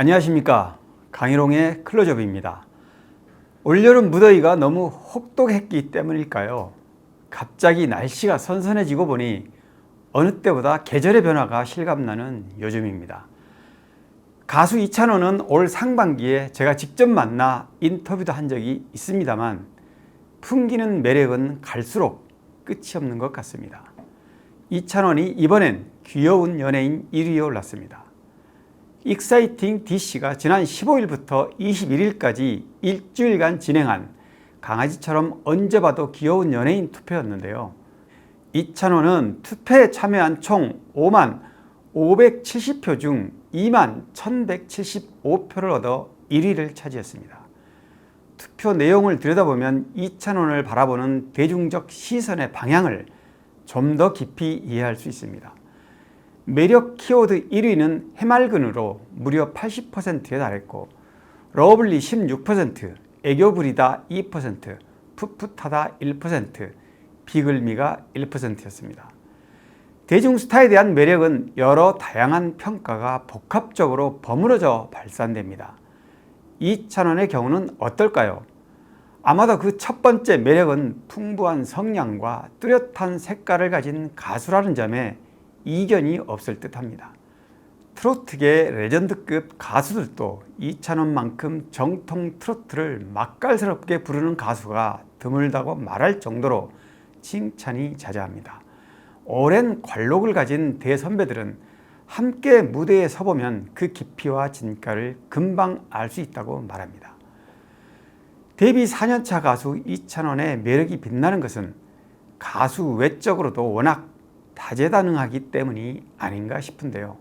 안녕하십니까. 강희롱의 클로즈업입니다. 올여름 무더위가 너무 혹독했기 때문일까요? 갑자기 날씨가 선선해지고 보니 어느 때보다 계절의 변화가 실감나는 요즘입니다. 가수 이찬원은 올 상반기에 제가 직접 만나 인터뷰도 한 적이 있습니다만 풍기는 매력은 갈수록 끝이 없는 것 같습니다. 이찬원이 이번엔 귀여운 연예인 1위에 올랐습니다. 익사이팅 DC가 지난 15일부터 21일까지 일주일간 진행한 강아지처럼 언제 봐도 귀여운 연예인 투표였는데요. 이찬원은 투표에 참여한 총 5만 570표 중 2만 1175표를 얻어 1위를 차지했습니다. 투표 내용을 들여다보면 이찬원을 바라보는 대중적 시선의 방향을 좀 더 깊이 이해할 수 있습니다. 매력 키워드 1위는 해맑은으로 무려 80%에 달했고, 러블리 16%, 애교 부리다 2%, 풋풋하다 1%, 비글미가 1%였습니다. 대중 스타에 대한 매력은 여러 다양한 평가가 복합적으로 버무려져 발산됩니다. 이찬원의 경우는 어떨까요? 아마도 그 첫 번째 매력은 풍부한 성량과 뚜렷한 색깔을 가진 가수라는 점에 이견이 없을 듯합니다. 트로트계 레전드급 가수들도 이찬원만큼 정통 트로트를 맛깔스럽게 부르는 가수가 드물다고 말할 정도로 칭찬이 자자합니다. 오랜 관록을 가진 대선배들은 함께 무대에 서보면 그 깊이와 진가를 금방 알 수 있다고 말합니다. 데뷔 4년차 가수 이찬원의 매력이 빛나는 것은 가수 외적으로도 워낙 다재다능하기 때문이 아닌가 싶은데요.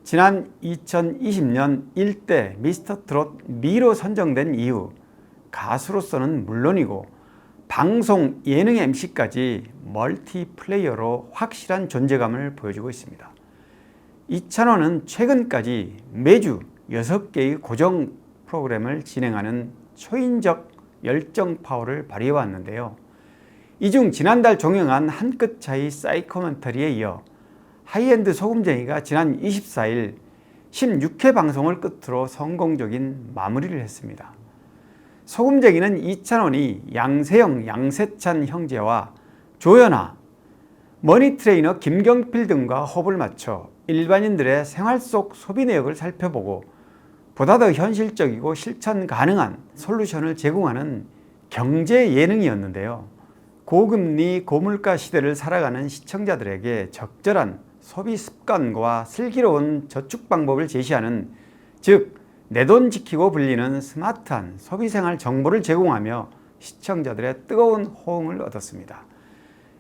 지난 2020년 1대 미스터트롯 미로 선정된 이후 가수로서는 물론이고 방송 예능 MC까지 멀티플레이어로 확실한 존재감을 보여주고 있습니다. 이찬원은 최근까지 매주 6개의 고정 프로그램을 진행하는 초인적 열정 파워를 발휘해왔는데요. 이 중 지난달 종영한 한 끗 차이 사이코멘터리에 이어 하이엔드 소금쟁이가 지난 24일 16회 방송을 끝으로 성공적인 마무리를 했습니다. 소금쟁이는 이찬원이 양세형, 양세찬 형제와 조연아, 머니트레이너 김경필 등과 호흡을 맞춰 일반인들의 생활 속 소비 내역을 살펴보고 보다 더 현실적이고 실천 가능한 솔루션을 제공하는 경제 예능이었는데요. 고금리, 고물가 시대를 살아가는 시청자들에게 적절한 소비 습관과 슬기로운 저축 방법을 제시하는, 즉 내 돈 지키고 불리는 스마트한 소비생활 정보를 제공하며 시청자들의 뜨거운 호응을 얻었습니다.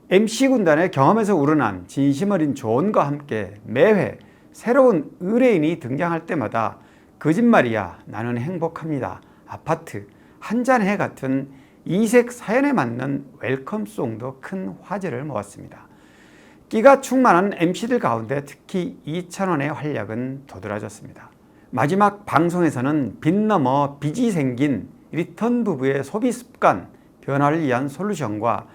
MC군단의 경험에서 우러난 진심 어린 조언과 함께 매회 새로운 의뢰인이 등장할 때마다 거짓말이야, 나는 행복합니다, 아파트, 한잔해 같은 이색 사연에 맞는 웰컴송도 큰 화제를 모았습니다. 끼가 충만한 MC들 가운데 특히 이찬원의 활약은 도드라졌습니다. 마지막 방송에서는 빚 넘어 빚이 생긴 리턴 부부의 소비 습관 변화를 위한 솔루션과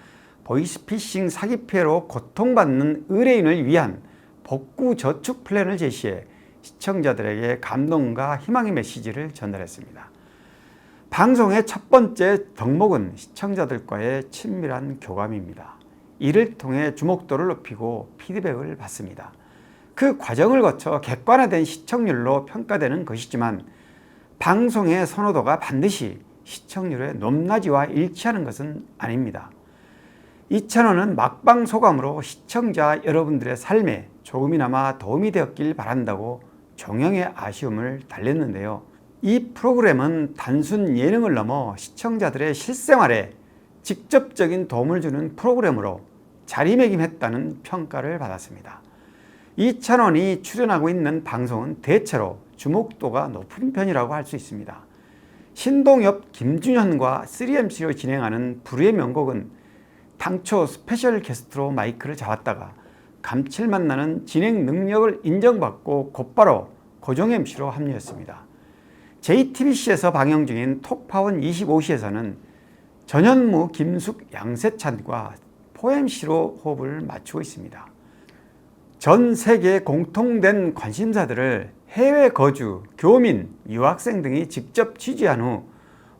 보이스피싱 사기 피해로 고통받는 의뢰인을 위한 복구 저축 플랜을 제시해 시청자들에게 감동과 희망의 메시지를 전달했습니다. 방송의 첫 번째 덕목은 시청자들과의 친밀한 교감입니다. 이를 통해 주목도를 높이고 피드백을 받습니다. 그 과정을 거쳐 객관화된 시청률로 평가되는 것이지만 방송의 선호도가 반드시 시청률의 높낮이와 일치하는 것은 아닙니다. 이찬원은 막방 소감으로 시청자 여러분들의 삶에 조금이나마 도움이 되었길 바란다고 종영의 아쉬움을 달랬는데요. 이 프로그램은 단순 예능을 넘어 시청자들의 실생활에 직접적인 도움을 주는 프로그램으로 자리매김했다는 평가를 받았습니다. 이찬원이 출연하고 있는 방송은 대체로 주목도가 높은 편이라고 할 수 있습니다. 신동엽, 김준현과 3MC로 진행하는 불후의 명곡은 당초 스페셜 게스트로 마이크를 잡았다가 감칠맛 나는 진행 능력을 인정받고 곧바로 고정 MC로 합류했습니다. JTBC에서 방영 중인 톡파원 25시에서는 전현무, 김숙, 양세찬과 포MC로 호흡을 맞추고 있습니다. 전 세계에 공통된 관심사들을 해외 거주, 교민, 유학생 등이 직접 취재한 후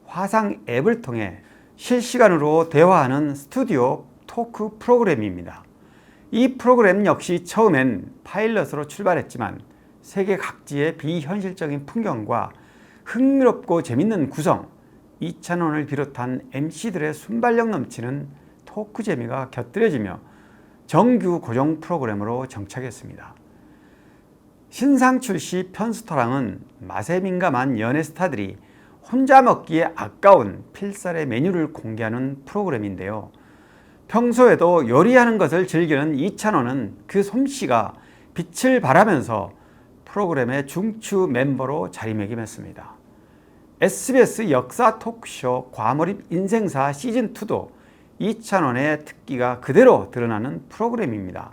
화상 앱을 통해 실시간으로 대화하는 스튜디오 토크 프로그램입니다. 이 프로그램 역시 처음엔 파일럿으로 출발했지만 세계 각지의 비현실적인 풍경과 흥미롭고 재밌는 구성, 이찬원을 비롯한 MC들의 순발력 넘치는 토크 재미가 곁들여지며 정규 고정 프로그램으로 정착했습니다. 신상 출시 편스토랑은 맛에 민감한 연예 스타들이 혼자 먹기에 아까운 필살의 메뉴를 공개하는 프로그램인데요. 평소에도 요리하는 것을 즐기는 이찬원은 그 솜씨가 빛을 발하면서 프로그램의 중추 멤버로 자리매김했습니다. SBS 역사 토크쇼 과몰입 인생사 시즌2도 이찬원의 특기가 그대로 드러나는 프로그램입니다.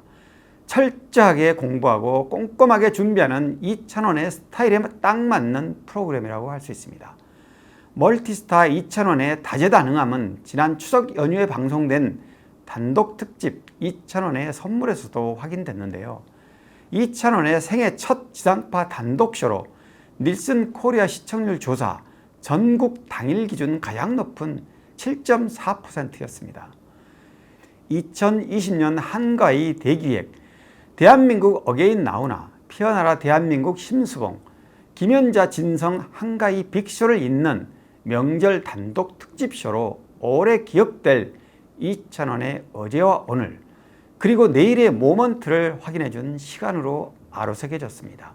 철저하게 공부하고 꼼꼼하게 준비하는 이찬원의 스타일에 딱 맞는 프로그램이라고 할 수 있습니다. 멀티스타 이찬원의 다재다능함은 지난 추석 연휴에 방송된 단독 특집 이찬원의 선물에서도 확인됐는데요. 이찬원의 생애 첫 지상파 단독쇼로 닐슨 코리아 시청률 조사 전국 당일 기준 가장 높은 7.4%였습니다. 2020년 한가위 대기획, 대한민국 어게인 나오나, 피어나라 대한민국 심수봉, 김연자 진성 한가위 빅쇼를 잇는 명절 단독 특집쇼로 오래 기억될 이찬원의 어제와 오늘, 그리고 내일의 모먼트를 확인해준 시간으로 아로새겨졌습니다.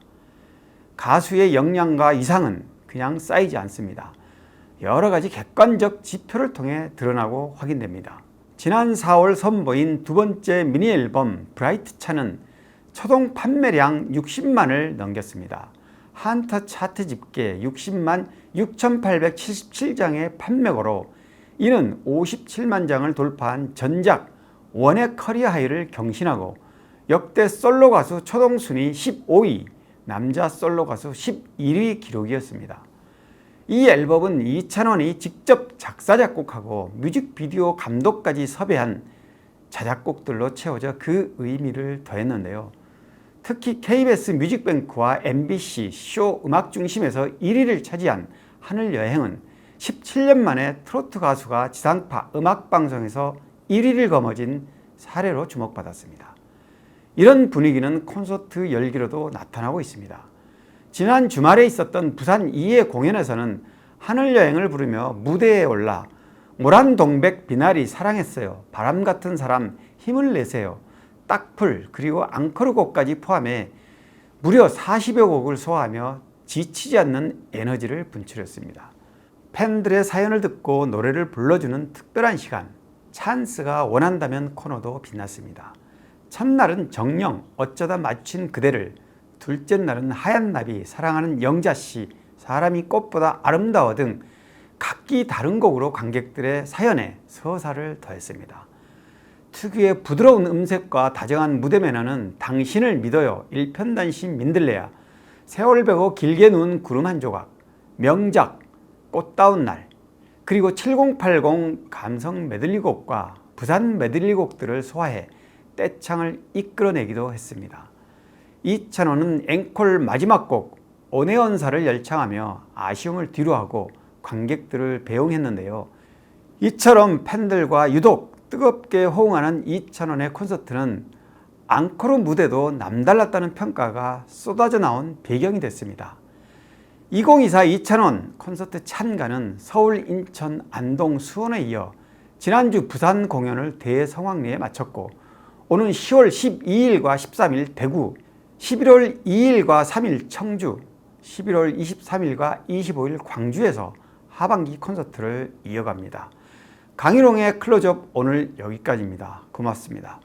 가수의 역량과 이상은 그냥 쌓이지 않습니다. 여러 가지 객관적 지표를 통해 드러나고 확인됩니다. 지난 4월 선보인 두 번째 미니 앨범 브라이트 차는 초동 판매량 60만을 넘겼습니다. 한터 차트 집계 60만 6,877장의 판매고로 이는 57만 장을 돌파한 전작 원의 커리어 하이를 경신하고 역대 솔로 가수 초동 순위 15위, 남자 솔로 가수 11위 기록이었습니다. 이 앨범은 이찬원이 직접 작사 작곡하고 뮤직비디오 감독까지 섭외한 자작곡들로 채워져 그 의미를 더했는데요. 특히 KBS 뮤직뱅크와 MBC 쇼 음악 중심에서 1위를 차지한 하늘여행은 17년 만에 트로트 가수가 지상파 음악방송에서 1위를 거머쥔 사례로 주목받았습니다. 이런 분위기는 콘서트 열기로도 나타나고 있습니다. 지난 주말에 있었던 부산 2회 공연에서는 하늘여행을 부르며 무대에 올라 모란동백 비나리 사랑했어요, 바람같은 사람 힘을 내세요, 딱풀 그리고 앙코르곡까지 포함해 무려 40여 곡을 소화하며 지치지 않는 에너지를 분출했습니다. 팬들의 사연을 듣고 노래를 불러주는 특별한 시간, 찬스가 원한다면 코너도 빛났습니다. 첫날은 정령 어쩌다 마주친 그대를, 둘째 날은 하얀 나비, 사랑하는 영자씨, 사람이 꽃보다 아름다워 등 각기 다른 곡으로 관객들의 사연에 서사를 더했습니다. 특유의 부드러운 음색과 다정한 무대 매너는 당신을 믿어요, 일편단심 민들레야, 세월 베고 길게 누운 구름 한 조각, 명작, 꽃다운 날, 그리고 7080 감성 메들리곡과 부산 메들리곡들을 소화해 떼창을 이끌어내기도 했습니다. 이찬원은 앵콜 마지막 곡 오네언사를 열창하며 아쉬움을 뒤로하고 관객들을 배웅했는데요. 이처럼 팬들과 유독 뜨겁게 호응하는 이찬원의 콘서트는 앙코르 무대도 남달랐다는 평가가 쏟아져 나온 배경이 됐습니다. 2024 이찬원 콘서트 찬가는 서울, 인천, 안동, 수원에 이어 지난주 부산 공연을 대성황리에 마쳤고 오는 10월 12일과 13일 대구, 11월 2일과 3일 청주, 11월 23일과 25일 광주에서 하반기 콘서트를 이어갑니다. 강희롱의 클로즈업 오늘 여기까지입니다. 고맙습니다.